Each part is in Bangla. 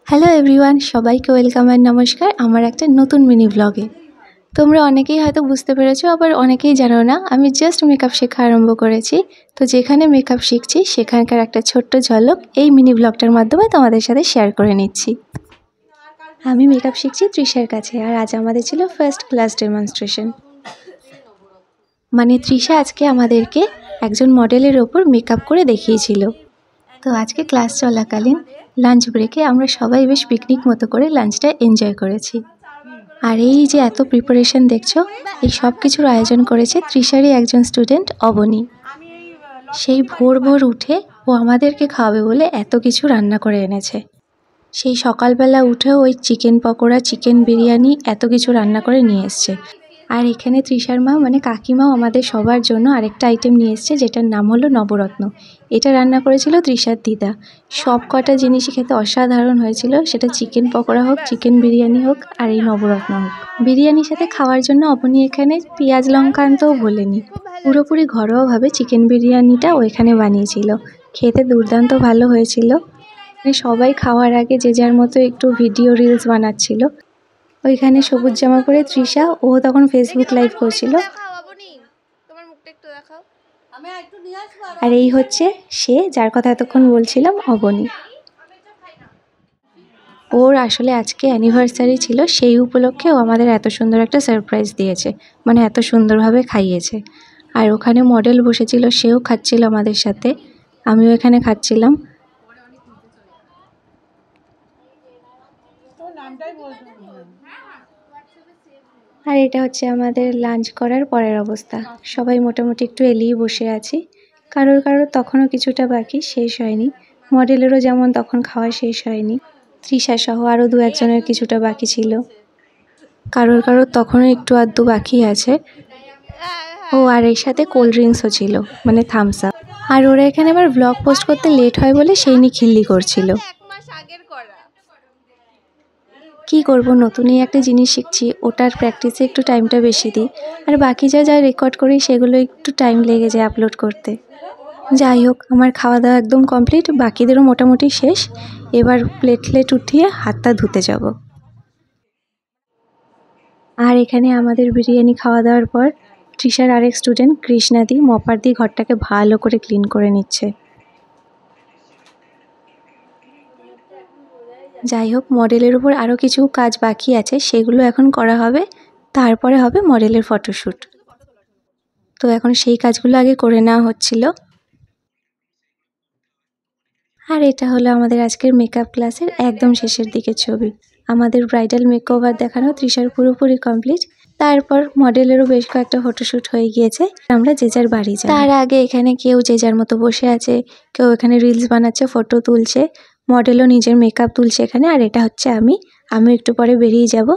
হ্যালো এভরিওয়ান, সবাইকে ওয়েলকাম অ্যান্ড নমস্কার আমার একটা নতুন মিনি ব্লগে। তোমরা অনেকেই হয়তো বুঝতে পেরেছো, আবার অনেকেই জানো না। আমি জাস্ট মেকআপ শেখা আরম্ভ করেছি। তো যেখানে মেকআপ শিখছি সেখানকার একটা ছোট্ট ঝলক এই মিনি ব্লগটার মাধ্যমে তোমাদের সাথে শেয়ার করে নিচ্ছি। আমি মেকআপ শিখছি তৃষার কাছে, আর আজ আমাদের ছিল ফার্স্ট ক্লাস ডেমনস্ট্রেশন। মানে তৃষা আজকে আমাদেরকে একজন মডেলের ওপর মেকআপ করে দেখিয়েছিল। তো আজকে ক্লাস চলাকালীন লাঞ্চ ব্রেকে আমরা সবাই বেশ পিকনিক মতো করে লাঞ্চটা এনজয় করেছি। আর এই যে এত প্রিপারেশন দেখছো, এই সব কিছুর আয়োজন করেছে তৃষারই একজন স্টুডেন্ট অবনী। সেই ভোর ভোর উঠে ও আমাদেরকে খাওয়াবে বলে এত কিছু রান্না করে এনেছে। সেই সকালবেলা উঠেও ওই চিকেন পকোড়া, চিকেন বিরিয়ানি এত কিছু রান্না করে নিয়ে এসছে। আর এখানে তৃষার মা মানে কাকিমাও আমাদের সবার জন্য আরেকটা আইটেম নিয়ে এসছে, যেটার নাম হলো নবরত্ন। এটা রান্না করেছিল তৃষার দিদা। সব কটা জিনিসই খেতে অসাধারণ হয়েছিল, সেটা চিকেন পকোড়া হোক, চিকেন বিরিয়ানি হোক, আর এই নবরত্ন হোক। বিরিয়ানির সাথে খাওয়ার জন্য অবনী এখানে পেঁয়াজ লঙ্কা আনতেও ভোলেনি। পুরোপুরি ঘরোয়াভাবে চিকেন বিরিয়ানিটা ও এখানে বানিয়েছিল। খেতে দুর্দান্ত ভালো হয়েছিল। সবাই খাওয়ার আগে যে যার মতো একটু ভিডিও রিলস বানাচ্ছিল। ওইখানে সবুজ জামা পরে তৃষা, ও তখন ফেসবুক লাইভ করছিল। আর এই হচ্ছে সে, যার কথা এতক্ষণ বলছিলাম, অবনী। ওর আসলে আজকে অ্যানিভার্সারি ছিল, সেই উপলক্ষে ও আমাদের এত সুন্দর একটা সারপ্রাইজ দিয়েছে, মানে এত সুন্দরভাবে খাইয়েছে। আর ওখানে মডেল বসেছিল, সেও খাচ্ছিল আমাদের সাথে, আমিও এখানে খাচ্ছিলাম। আর এটা হচ্ছে আমাদের লাঞ্চ করার পরের অবস্থা। সবাই মোটামুটি একটু এলিয়ে বসে আছি। কারোর তখনও কিছুটা বাকি, শেষ হয়নি। মডেলেরও যেমন তখন খাওয়া শেষ হয়নি, তৃষা সহ আরও দু একজনের কিছুটা বাকি ছিল। কারোর তখনও একটু আধটু বাকি আছে। ও আর এর সাথে কোল্ড ড্রিঙ্কসও ছিল, মানে থামস আপ। আর ওরা এখানে আবার ব্লগ পোস্ট করতে লেট হয় বলে সেই নিয়ে খিল্লি করছিল। কি করব, নতুনই একটা জিনিস শিখছি, ওটার প্র্যাকটিসে একটু টাইমটা বেশি দিই। আর বাকি যা রেকর্ড করি সেগুলো একটু টাইম লেগে যায় আপলোড করতে। যাই হোক, আমার খাওয়া দাওয়া একদম কমপ্লিট, বাকিদেরও মোটামুটি শেষ। এবার প্লেট উঠিয়ে হাতটা ধুতে যাব। আর এখানে আমাদের বিরিয়ানি খাওয়া দাওয়ার পর তৃষার আরেক স্টুডেন্ট কৃষ্ণাদি মপার দিয়ে ঘরটাকে ভালো করে ক্লিন করে নিচ্ছে। যাই হোক, মডেলের উপর আরও কিছু কাজ বাকি আছে, সেগুলো এখন করা হবে, তারপরে হবে মডেলের ফটোশ্যুট। তো এখন সেই কাজগুলো আগে করে নেওয়া হচ্ছিল। আর এটা হলো আমাদের আজকের মেকআপ ক্লাসের একদম শেষের দিকের ছবি। আমাদের ব্রাইডাল মেকওভার দেখানো তৃষার পুরোপুরি কমপ্লিট। তারপর মডেলেরও বেশ কয়েকটা ফটোশ্যুট হয়ে গিয়েছে। আমরা যে যার বাড়ি যাই। তার আগে এখানে কেউ যে যার মতো বসে আছে, কেউ এখানে রিলস বানাচ্ছে, ফটো তুলছে, মডেলও নিজের মেকআপ তুলছে এখানে। আর এটা হচ্ছে আমি একটু পরে বেরিয়ে যাব।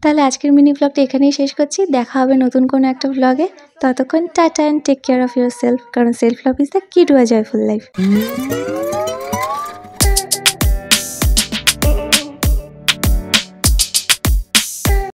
তাহলে আজকের মিনি ব্লগটা এখানেই শেষ করছি। দেখা হবে নতুন কোনো একটা ব্লগে। ততক্ষণ tata and take care of your self, কারণ self love is the key to a joyful life.